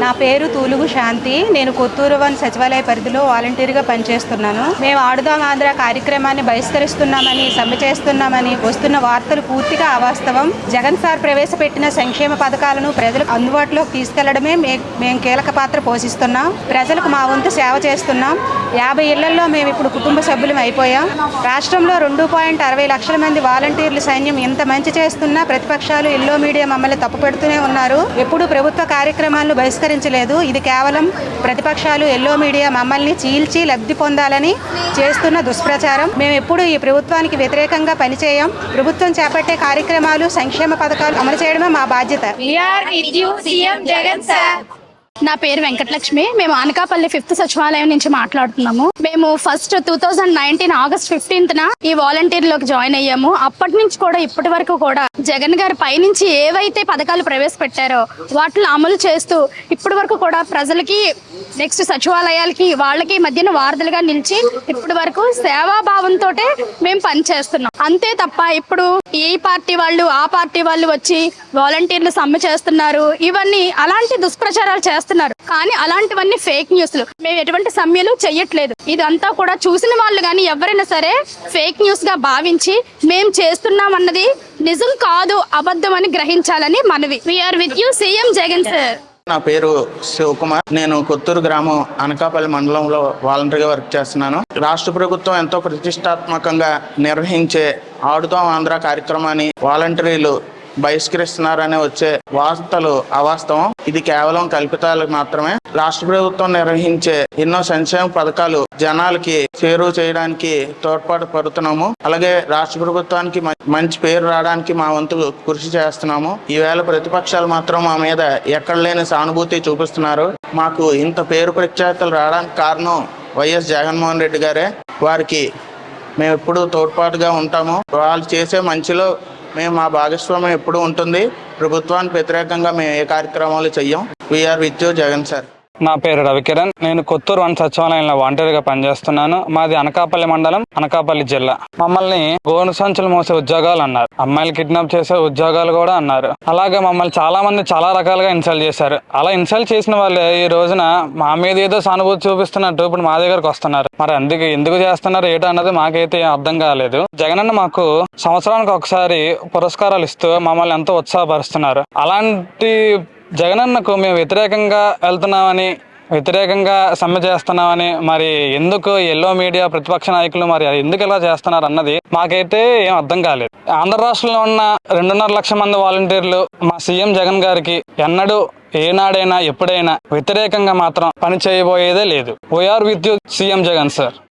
నా పేరు తూలుగు శాంతి. నేను కొత్తూరు 1 సచివాలయ పరిధిలో వాలంటీర్గా పనిచేస్తున్నాను. మేము ఆడుదాం ఆంధ్ర కార్యక్రమాన్ని బహిష్కరిస్తున్నామని, సమ్మె చేస్తున్నామని వస్తున్న వార్తలు పూర్తిగా అవాస్తవం. జగన్ సార్ ప్రవేశపెట్టిన సంక్షేమ పథకాలను ప్రజలకు అందుబాటులోకి తీసుకెళ్లడమే మేము కీలక పాత్ర పోషిస్తున్నాం. ప్రజలకు మా వంతు సేవ చేస్తున్నాం. 50 ఇళ్లలో మేము ఇప్పుడు కుటుంబ సభ్యులం అయిపోయాం. రాష్ట్రంలో 2.60 లక్షల మంది వాలంటీర్ల సైన్యం ఇంత మంచి చేస్తున్నా ప్రతిపక్షాలు, ఎల్లో మీడియా మమ్మల్ని తప్పుపెడుతూనే ఉన్నారు. ఎప్పుడు ప్రభుత్వ కార్యక్రమాలను బహిష్కరించలేదు. ఇది కేవలం ప్రతిపక్షాలు, ఎల్లో మీడియా మమ్మల్ని చీల్చి లబ్ధి పొందాలని చేస్తున్న దుష్ప్రచారం. మేము ఎప్పుడు ఈ ప్రభుత్వానికి వ్యతిరేకంగా పనిచేయం. ప్రభుత్వం చేపట్టే కార్యక్రమాలు, సంక్షేమ పథకాలు అమలు చేయడమే మా బాధ్యత. నా పేరు వెంకటలక్ష్మి. మేము అనకాపల్లి 5th సచివాలయం నుంచి మాట్లాడుతున్నాము. మేము ఫస్ట్ 2019 ఆగస్ట్ 15న ఈ వాలంటీర్ లోకి జాయిన్ అయ్యాము. అప్పటి నుంచి కూడా ఇప్పటి వరకు కూడా జగన్ గారి పైనుంచి ఏవైతే పథకాలు ప్రవేశపెట్టారో వాటిని అమలు చేస్తూ ఇప్పటి వరకు కూడా ప్రజలకి, నెక్స్ట్ సచివాలయాలకి, వాళ్ళకి మధ్యన వారధులుగా నిలిచి ఇప్పటి వరకు సేవాభావంతో మేము పనిచేస్తున్నాం. అంతే తప్ప ఇప్పుడు ఈ పార్టీ వాళ్ళు, ఆ పార్టీ వాళ్ళు వచ్చి వాలంటీర్లు సమ్మె చేస్తున్నారు, ఇవన్నీ అలాంటి దుష్ప్రచారాలు చేస్తున్నారు. కానీ అలాంటివన్నీ ఫేక్ న్యూస్లు. మేము ఎటువంటి సమ్మెలు చెయ్యట్లేదు. ఇదంతా కూడా చూసిన వాళ్ళు కానీ ఎవరైనా సరే ఫేక్ న్యూస్ గా భావించి మేము చేస్తున్నాం అన్నది నిజం కాదు, అబద్ధం అని గ్రహించాలని మనవి. We are with you CM Jagan sir. నా పేరు శివకుమార్. నేను కొత్తూరు గ్రామం అనకాపల్లి మండలంలో వాలంటీర్గా వర్క్ చేస్తున్నాను. రాష్ట్ర ప్రభుత్వం ఎంతో ప్రతిష్టాత్మకంగా నిర్వహించే ఆడుదాం ఆంధ్ర కార్యక్రమాన్ని వాలంటీర్లు బహిష్కరిస్తున్నారని వచ్చే వార్తలు అవాస్తవం. ఇది కేవలం కల్పితాలకు మాత్రమే. రాష్ట్ర ప్రభుత్వం నిర్వహించే ఎన్నో సంక్షేమ పథకాలు జనాలకి చేరువ చేయడానికి తోడ్పాటు పడుతున్నాము. అలాగే రాష్ట్ర ప్రభుత్వానికి మంచి పేరు రావడానికి మా వంతు కృషి చేస్తున్నాము. ఈవేళ ప్రతిపక్షాలు మాత్రం మా మీద ఎక్కడ లేని సానుభూతి చూపిస్తున్నారు. మాకు ఇంత పేరు ప్రఖ్యాతులు రావడానికి కారణం వైఎస్ జగన్మోహన్ రెడ్డి గారే. వారికి మేము ఎప్పుడూ తోడ్పాటుగా ఉంటాము. వాళ్ళు చేసే మంచిలో మేము మా భాగస్వామ్యం ఎప్పుడు ఉంటుంది. ప్రభుత్వానికి వ్యతిరేకంగా మేము ఏ కార్యక్రమాలు చెయ్యం. We are with you Jagan sir. నా పేరు రవికిరణ్. నేను కొత్తూరు 1 సచివాలయంలో వాలంటీర్గా పనిచేస్తున్నాను. మాది అనకాపల్లి మండలం, అనకాపల్లి జిల్లా. మమ్మల్ని గోను సంచులు మోసే ఉద్యోగాలు అన్నారు, అమ్మాయిలు కిడ్నాప్ చేసే ఉద్యోగాలు కూడా అన్నారు. అలాగే మమ్మల్ని చాలా మంది చాలా రకాలుగా ఇన్సల్ట్ చేశారు. అలా ఇన్సల్ట్ చేసిన వాళ్ళే ఈ రోజున మా మీద ఏదో సానుభూతి చూపిస్తున్నట్టు ఇప్పుడు మా దగ్గరకు వస్తున్నారు. మరి ఎందుకు చేస్తున్నారు ఏంటో అన్నది మాకైతే అర్థం కాలేదు. జగనన్న మాకు సంవత్సరానికి ఒకసారి పురస్కారాలు ఇస్తూ మమ్మల్ని ఎంతో ఉత్సాహపరుస్తున్నారు. అలాంటి జగనన్నకు మేము వ్యతిరేకంగా వెళ్తున్నామని, వ్యతిరేకంగా సమ్మె చేస్తున్నామని, మరి ఎందుకు ఎల్లో మీడియా ప్రతిపక్ష నాయకులు మరి ఎందుకు ఇలా చేస్తున్నారు అన్నది మాకైతే ఏం అర్థం కాలేదు. ఆంధ్ర రాష్ట్రంలో ఉన్న 2.5 లక్షల మంది వాలంటీర్లు మా సీఎం జగన్ గారికి ఎన్నడూ, ఏనాడైనా, ఎప్పుడైనా వ్యతిరేకంగా మాత్రం పని చేయబోయేదే లేదు. We are with you CM Jagan sir.